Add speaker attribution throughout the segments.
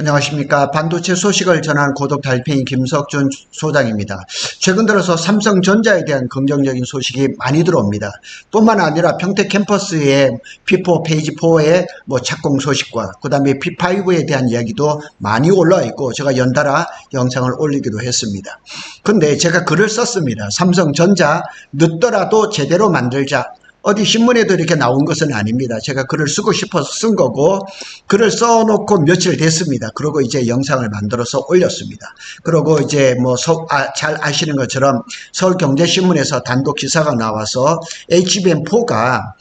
Speaker 1: 안녕하십니까. 반도체 소식을 전하는 고독 달팽이 김석준 소장입니다. 최근 들어서 삼성전자에 대한 긍정적인 소식이 많이 들어옵니다. 뿐만 아니라 평택 캠퍼스의 P4 페이지 4의 착공 소식과 그 다음에 P5에 대한 이야기도 많이 올라와 있고 제가 연달아 영상을 올리기도 했습니다. 근데 제가 글을 썼습니다. 삼성전자 늦더라도 제대로 만들자. 어디 신문에도 이렇게 나온 것은 아닙니다. 제가 글을 쓰고 싶어서 쓴 거고, 글을 써놓고 며칠 됐습니다. 그러고 이제 영상을 만들어서 올렸습니다. 그리고 이제 잘 아시는 것처럼 서울경제신문에서 단독 기사가 나와서 HBM4가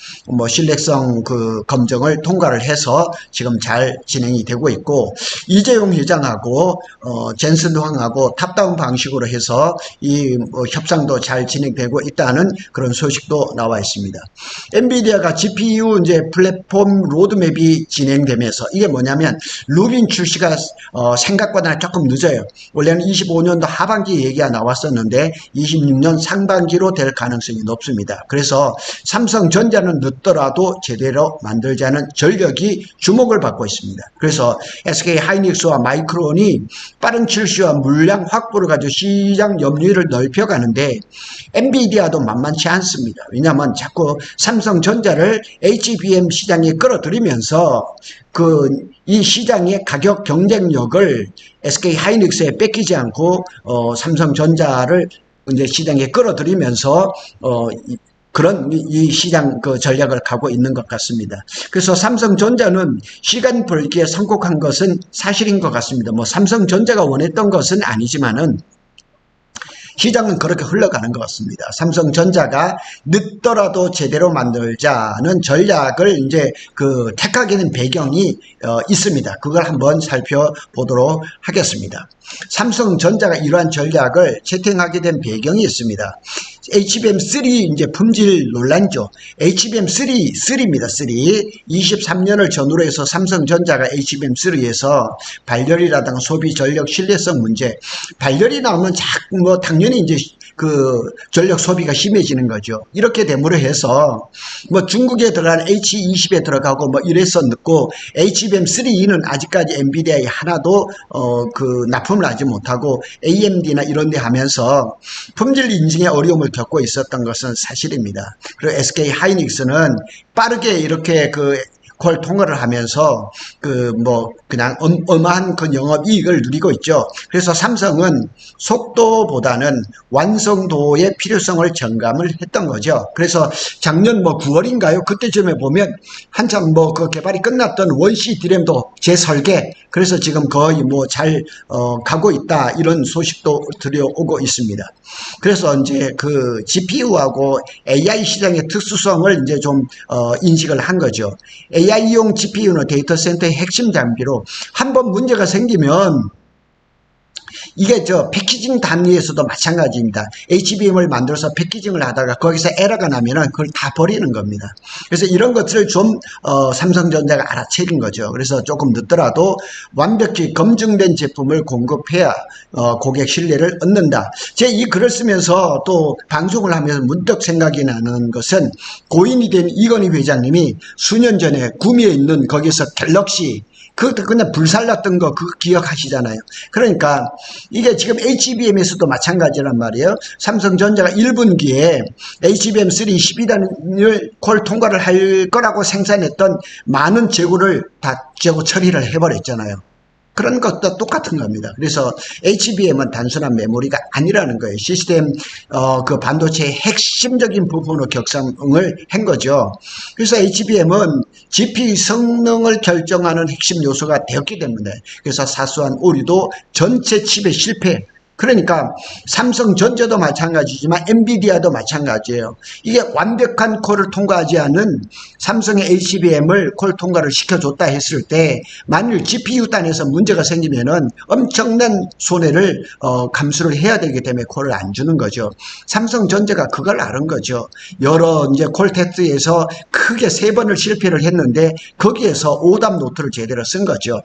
Speaker 1: 신뢰성 검증을 통과를 해서 지금 잘 진행이 되고 있고, 이재용 회장하고 젠슨 황하고 탑다운 방식으로 해서 이 협상도 잘 진행되고 있다는 그런 소식도 나와 있습니다. 엔비디아가 GPU 이제 플랫폼 로드맵이 진행되면서 이게 뭐냐면 루빈 출시가 생각보다 조금 늦어요. 원래는 25년도 하반기 얘기가 나왔었는데 26년 상반기로 될 가능성이 높습니다. 그래서 삼성전자는 늦더라도 제대로 만들자는 전력이 주목을 받고 있습니다. 그래서 SK 하이닉스와 마이크론이 빠른 출시와 물량 확보를 가지고 시장 염려를 넓혀가는데 엔비디아도 만만치 않습니다. 왜냐하면 자꾸 삼성전자를 HBM 시장에 끌어들이면서 이 시장의 가격 경쟁력을 SK 하이닉스에 뺏기지 않고 삼성전자를 이제 시장에 끌어들이면서 그런 이 시장 전략을 가고 있는 것 같습니다. 그래서 삼성전자는 시간 벌기에 성공한 것은 사실인 것 같습니다. 삼성전자가 원했던 것은 아니지만은 시장은 그렇게 흘러가는 것 같습니다. 삼성전자가 늦더라도 제대로 만들자는 전략을 이제 택하게 된 배경이 있습니다. 그걸 한번 살펴보도록 하겠습니다. 삼성전자가 이러한 전략을 채택하게 된 배경이 있습니다. HBM3 이제 품질 논란이죠. HBM3입니다. 23년을 전후로 해서 삼성전자가 HBM3에서 발열이라든가 소비 전력 신뢰성 문제, 발열이 나오면 자꾸 당연히 이제 전력 소비가 심해지는 거죠. 이렇게 됨으로 해서 중국에 들어간 H20에 들어가고 이래서 늦고 HBM3는 아직까지 엔비디아에 하나도 납품을 하지 못하고 AMD나 이런 데 하면서 품질 인증에 어려움을 겪고 있었던 것은 사실입니다. 그리고 SK 하이닉스는 빠르게 이렇게 콜 통과를 하면서 그냥 어마한 영업 이익을 누리고 있죠. 그래서 삼성은 속도보다는 완성도의 필요성을 점검을 했던 거죠. 그래서 작년 9월인가요? 그때쯤에 보면 한참 개발이 끝났던 원C 디램도 재설계, 그래서 지금 거의 잘 가고 있다, 이런 소식도 들려오고 있습니다. 그래서 이제 GPU하고 AI 시장의 특수성을 이제 좀 인식을 한 거죠. AI용 GPU는 데이터 센터의 핵심 장비로 한번 문제가 생기면 이게 패키징 단위에서도 마찬가지입니다. HBM을 만들어서 패키징을 하다가 거기서 에러가 나면은 그걸 다 버리는 겁니다. 그래서 이런 것들을 좀 삼성전자가 알아채린 거죠. 그래서 조금 늦더라도 완벽히 검증된 제품을 공급해야 고객 신뢰를 얻는다. 제가 이 글을 쓰면서 또 방송을 하면서 문득 생각이 나는 것은 고인이 된 이건희 회장님이 수년 전에 구미에 있는 거기서 갤럭시 그것도 그냥 불살랐던 거 그거 기억하시잖아요. 그러니까 이게 지금 HBM에서도 마찬가지란 말이에요. 삼성전자가 1분기에 HBM3 12단을 콜 통과를 할 거라고 생산했던 많은 재고를 다 재고 처리를 해버렸잖아요. 그런 것도 똑같은 겁니다. 그래서 HBM은 단순한 메모리가 아니라는 거예요. 시스템 반도체의 핵심적인 부분으로 격상을 한 거죠. 그래서 HBM은 GPU 성능을 결정하는 핵심 요소가 되었기 때문에, 그래서 사소한 오류도 전체 칩의 실패, 그러니까 삼성전자도 마찬가지지만 엔비디아도 마찬가지예요. 이게 완벽한 콜을 통과하지 않은 삼성의 HBM을 콜 통과를 시켜줬다 했을 때 만일 GPU 단에서 문제가 생기면은 엄청난 손해를 감수를 해야 되기 때문에 콜을 안 주는 거죠. 삼성전자가 그걸 알은 거죠. 여러 이제 콜 테스트에서 크게 3번을 실패를 했는데 거기에서 오답 노트를 제대로 쓴 거죠.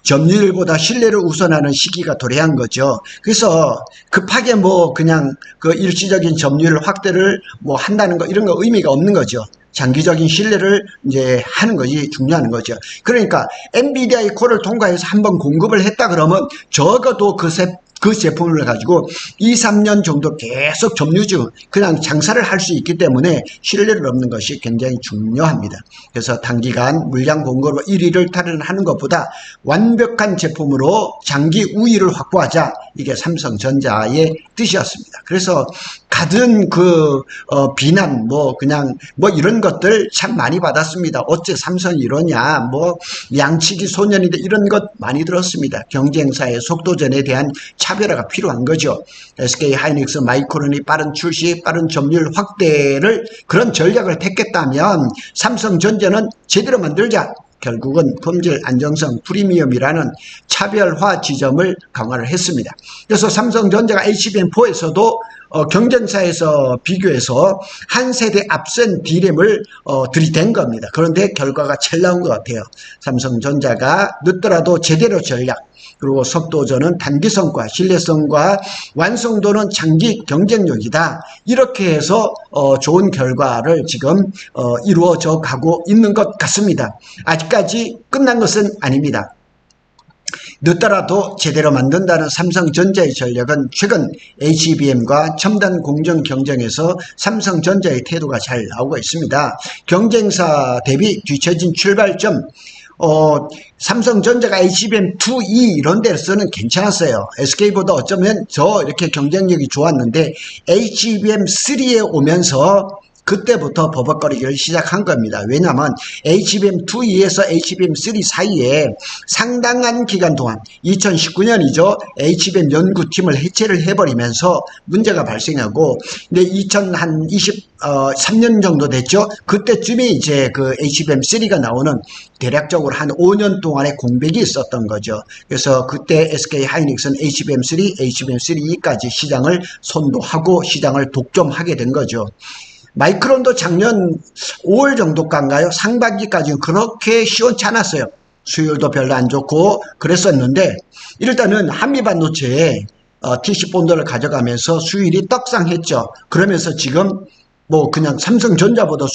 Speaker 1: 점유율보다 신뢰를 우선하는 시기가 도래한 거죠. 그래서 급하게 그냥 일시적인 점유율 확대를 한다는 거, 이런 거 의미가 없는 거죠. 장기적인 신뢰를 이제 하는 것이 중요한 거죠. 그러니까 엔비디아의 콜을 통과해서 한번 공급을 했다 그러면 적어도 그 제품을 가지고 2, 3년 정도 계속 점유주 그냥 장사를 할 수 있기 때문에 신뢰를 얻는 것이 굉장히 중요합니다. 그래서 단기간 물량 공급으로 1위를 탈환하는 것보다 완벽한 제품으로 장기 우위를 확보하자, 이게 삼성전자의 뜻이었습니다. 그래서 가든 비난 그냥 이런 것들 참 많이 받았습니다. 어째 삼성이 이러냐, 양치기 소년인데, 이런 것 많이 들었습니다. 경쟁사의 속도전에 대한 차별화가 필요한 거죠. SK 하이닉스 마이크론이 빠른 출시, 빠른 점유율 확대를, 그런 전략을 택했다면 삼성전자는 제대로 만들자. 결국은 품질 안정성 프리미엄이라는 차별화 지점을 강화를 했습니다. 그래서 삼성전자가 HBM4에서도 경쟁사에서 비교해서 한 세대 앞선 D램을 들이댄 겁니다. 그런데 결과가 잘 나온 것 같아요. 삼성전자가 늦더라도 제대로 전략, 그리고 속도전은 단기 성과, 신뢰성과 완성도는 장기 경쟁력이다. 이렇게 해서 좋은 결과를 지금 이루어져 가고 있는 것 같습니다. 아직까지 끝난 것은 아닙니다. 늦더라도 제대로 만든다는 삼성전자의 전략은 최근 HBM과 첨단 공정 경쟁에서 삼성전자의 태도가 잘 나오고 있습니다. 경쟁사 대비 뒤처진 출발점, 삼성전자가 HBM2E 이런 데서는 괜찮았어요. SK보다 어쩌면 이렇게 경쟁력이 좋았는데 HBM3에 오면서 그때부터 버벅거리기를 시작한 겁니다. 왜냐하면 HBM2E에서 HBM3 사이에 상당한 기간 동안, 2019년이죠. HBM 연구팀을 해체를 해버리면서 문제가 발생하고, 근데 2023년 정도 됐죠. 그때쯤에 이제 그 HBM3가 나오는 대략적으로 한 5년 동안의 공백이 있었던 거죠. 그래서 그때 SK 하이닉스는 HBM3, HBM3E까지 시장을 선도하고 시장을 독점하게 된 거죠. 마이크론도 작년 5월 정도까지인가요? 상반기까지는 그렇게 시원치 않았어요. 수율도 별로 안 좋고 그랬었는데, 일단은 한미반도체에 TC 본드를 가져가면서 수율이 떡상했죠. 그러면서 지금 그냥 삼성전자보다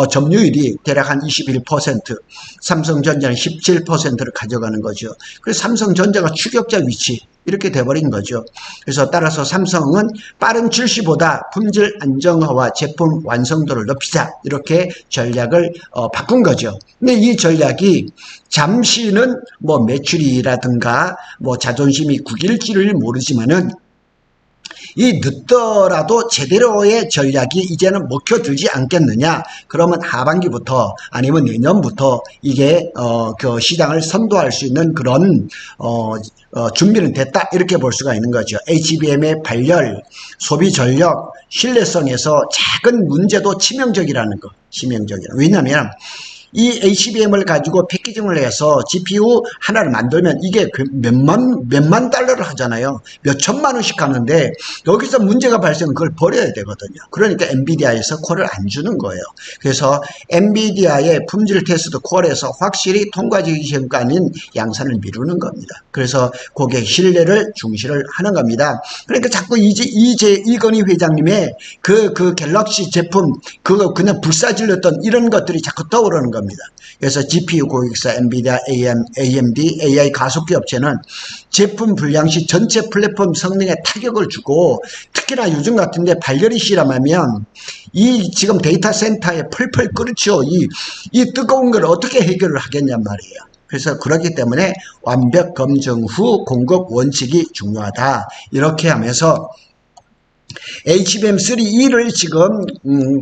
Speaker 1: 점유율이 대략 한 21%, 삼성전자는 17%를 가져가는 거죠. 그래서 삼성전자가 추격자 위치, 이렇게 돼버린 거죠. 그래서 따라서 삼성은 빠른 출시보다 품질 안정화와 제품 완성도를 높이자, 이렇게 전략을 바꾼 거죠. 근데 이 전략이 잠시는 매출이라든가 자존심이 구길지를 모르지만은, 이 늦더라도 제대로의 전략이 이제는 먹혀들지 않겠느냐. 그러면 하반기부터 아니면 내년부터 이게 그 시장을 선도할 수 있는 그런 준비는 됐다, 이렇게 볼 수가 있는 거죠. HBM의 발열, 소비 전력, 신뢰성에서 작은 문제도 치명적이라는 거. 왜냐하면 이 HBM을 가지고 패키징을 해서 GPU 하나를 만들면 이게 몇만 달러를 하잖아요. 몇 천만 원씩 하는데, 여기서 문제가 발생하면 그걸 버려야 되거든요. 그러니까 엔비디아에서 콜을 안 주는 거예요. 그래서 엔비디아의 품질 테스트 콜에서 확실히 통과되기 전까지는 양산을 미루는 겁니다. 그래서 고객 신뢰를 중시를 하는 겁니다. 그러니까 자꾸 이건희 회장님의 그 갤럭시 제품 그거 그냥 불사질렀던 이런 것들이 자꾸 떠오르는 겁니다. 그래서 GPU 고객사 엔비디아, AMD, AI 가속기 업체는 제품 불량 시 전체 플랫폼 성능에 타격을 주고, 특히나 요즘 같은데 발열이 심하면 이 지금 데이터 센터에 펄펄 끓죠. 이 뜨거운 걸 어떻게 해결을 하겠냔 말이에요. 그래서 그렇기 때문에 완벽 검증 후 공급 원칙이 중요하다, 이렇게 하면서 HBM3E를 지금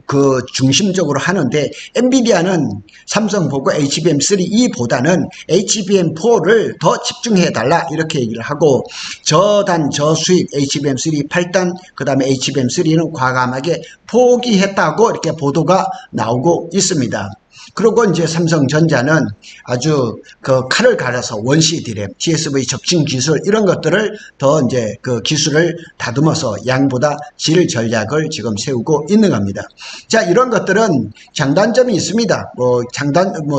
Speaker 1: 그 중심적으로 하는데, 엔비디아는 삼성 보고 HBM3E보다는 HBM4를 더 집중해달라, 이렇게 얘기를 하고, 저단 저수익 HBM3 8단, 그 다음에 HBM3는 과감하게 포기했다고 이렇게 보도가 나오고 있습니다. 그리고 이제 삼성전자는 아주 그 칼을 갈아서 원시 디램, GSV 적층 기술, 이런 것들을 더 이제 그 기술을 다듬어서 양보다 질 전략을 지금 세우고 있는 겁니다. 자, 이런 것들은 장단점이 있습니다.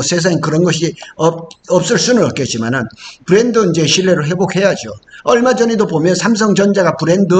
Speaker 1: 세상에 그런 것이 없을 수는 없겠지만은, 브랜드 이제 신뢰를 회복해야죠. 얼마 전에도 보면 삼성전자가 브랜드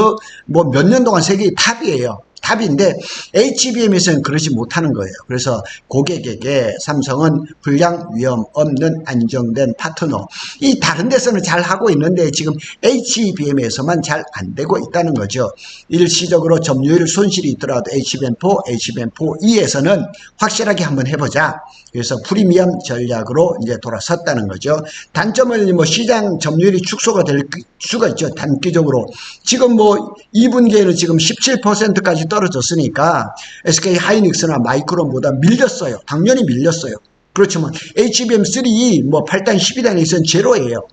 Speaker 1: 몇 년 동안 세계 탑이에요. 답인데 HBM에서는 그러지 못하는 거예요. 그래서 고객에게 삼성은 불량 위험 없는 안정된 파트너. 이 다른 데서는 잘 하고 있는데 지금 HBM에서만 잘 안 되고 있다는 거죠. 일시적으로 점유율 손실이 있더라도 HBM4, HBM4E에서는 확실하게 한번 해보자. 그래서 프리미엄 전략으로 이제 돌아섰다는 거죠. 단점은 뭐 시장 점유율이 축소가 될 수가 있죠. 단기적으로. 지금 뭐 2분기에는 지금 17%까지 떨어졌으니까 SK 하이닉스나 마이크론보다 밀렸어요. 당연히 밀렸어요. 그렇지만 HBM3 뭐 8단 12단에서는 제로예요.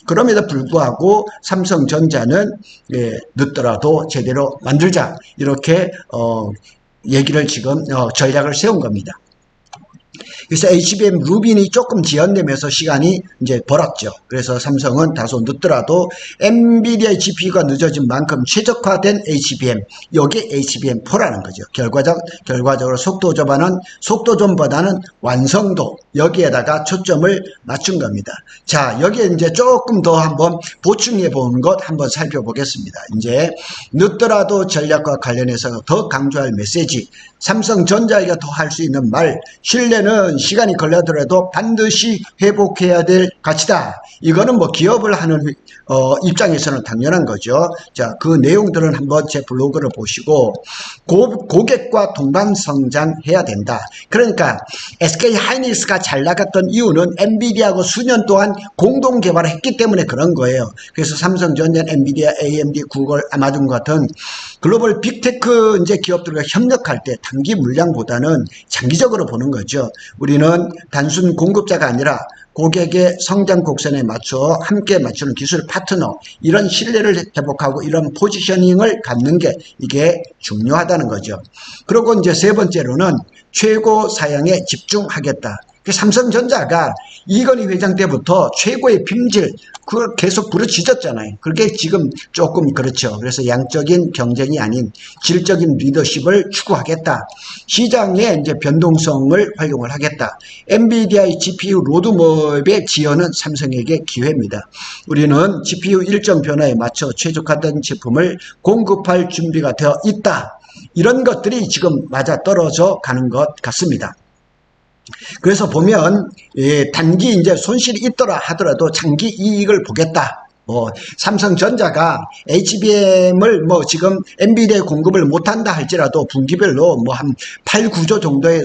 Speaker 1: 그럼에도 불구하고 삼성전자는 늦더라도 제대로 만들자 이렇게 얘기를 지금 전략을 세운 겁니다. 그래서 HBM 루빈이 조금 지연되면서 시간이 이제 벌었죠. 그래서 삼성은 다소 늦더라도 엔비디아의 GPU가 늦어진 만큼 최적화된 HBM, 이게 HBM4라는 거죠. 결과적으로 속도전보다는 완성도, 여기에다가 초점을 맞춘 겁니다. 자, 여기에 이제 조금 더 한번 보충해 보는 것 한번 살펴보겠습니다. 이제 늦더라도 전략과 관련해서 더 강조할 메시지, 삼성전자에게 더 할 수 있는 말, 신뢰는 시간이 걸려더라도 반드시 회복해야 될 가치다. 이거는 뭐 기업을 하는 입장에서는 당연한 거죠. 자, 그 내용들은 한번 제 블로그를 보시고 고객과 동반 성장해야 된다. 그러니까 SK 하이닉스가 잘 나갔던 이유는 엔비디아하고 수년 동안 공동 개발을 했기 때문에 그런 거예요. 그래서 삼성전자, 엔비디아, AMD, 구글, 아마존 같은 글로벌 빅테크 이제 기업들과 협력할 때 단기 물량보다는 장기적으로 보는 거죠. 우리는 단순 공급자가 아니라 고객의 성장 곡선에 맞춰 함께 맞추는 기술 파트너, 이런 신뢰를 회복하고 이런 포지셔닝을 갖는 게 이게 중요하다는 거죠. 그리고 이제 세 번째로는 최고 사양에 집중하겠다. 삼성전자가 이건희 회장 때부터 최고의 품질, 그걸 계속 부르짖었잖아요. 그게 지금 조금 그렇죠. 그래서 양적인 경쟁이 아닌 질적인 리더십을 추구하겠다. 시장의 이제 변동성을 활용을 하겠다. 엔비디아의 GPU 로드맵의 지원은 삼성에게 기회입니다. 우리는 GPU 일정 변화에 맞춰 최적화된 제품을 공급할 준비가 되어 있다. 이런 것들이 지금 맞아 떨어져 가는 것 같습니다. 그래서 보면 단기 이제 손실이 있더라 하더라도 장기 이익을 보겠다. 삼성전자가 HBM을 지금 엔비디아에 공급을 못한다 할지라도 분기별로 한 8, 9조 정도의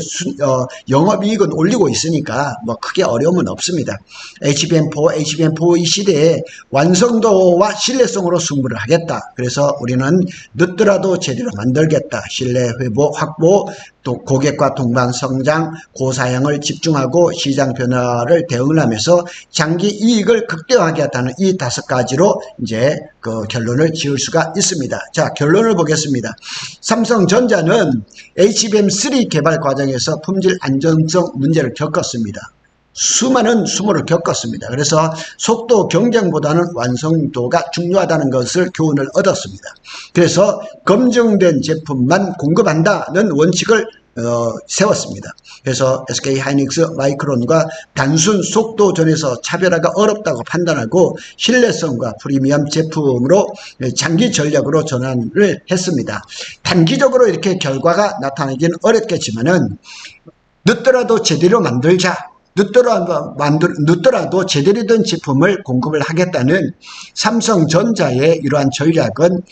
Speaker 1: 영업이익은 올리고 있으니까 크게 어려움은 없습니다. HBM4, HBM4E 시대에 완성도와 신뢰성으로 승부를 하겠다. 그래서 우리는 늦더라도 제대로 만들겠다. 신뢰 회복 확보, 또 고객과 동반 성장, 고사양을 집중하고 시장 변화를 대응을 하면서 장기 이익을 극대화하게 했다는 이 5가지로 이제 그 결론을 지을 수가 있습니다. 자, 결론을 보겠습니다. 삼성전자는 HBM3 개발 과정에서 품질 안정성 문제를 겪었습니다. 수많은 수모를 겪었습니다. 그래서 속도 경쟁보다는 완성도가 중요하다는 것을 교훈을 얻었습니다. 그래서 검증된 제품만 공급한다는 원칙을 세웠습니다. 그래서 SK 하이닉스, 마이크론과 단순 속도전에서 차별화가 어렵다고 판단하고 신뢰성과 프리미엄 제품으로 장기 전략으로 전환을 했습니다. 단기적으로 이렇게 결과가 나타나기는 어렵겠지만은 늦더라도 제대로 만들자. 늦더라도 제대로 된 제품을 공급을 하겠다는 삼성전자의 이러한 전략은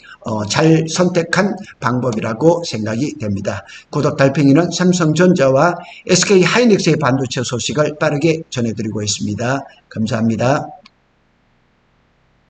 Speaker 1: 잘 선택한 방법이라고 생각이 됩니다. 구독 달팽이는 삼성전자와 SK 하이닉스의 반도체 소식을 빠르게 전해드리고 있습니다. 감사합니다.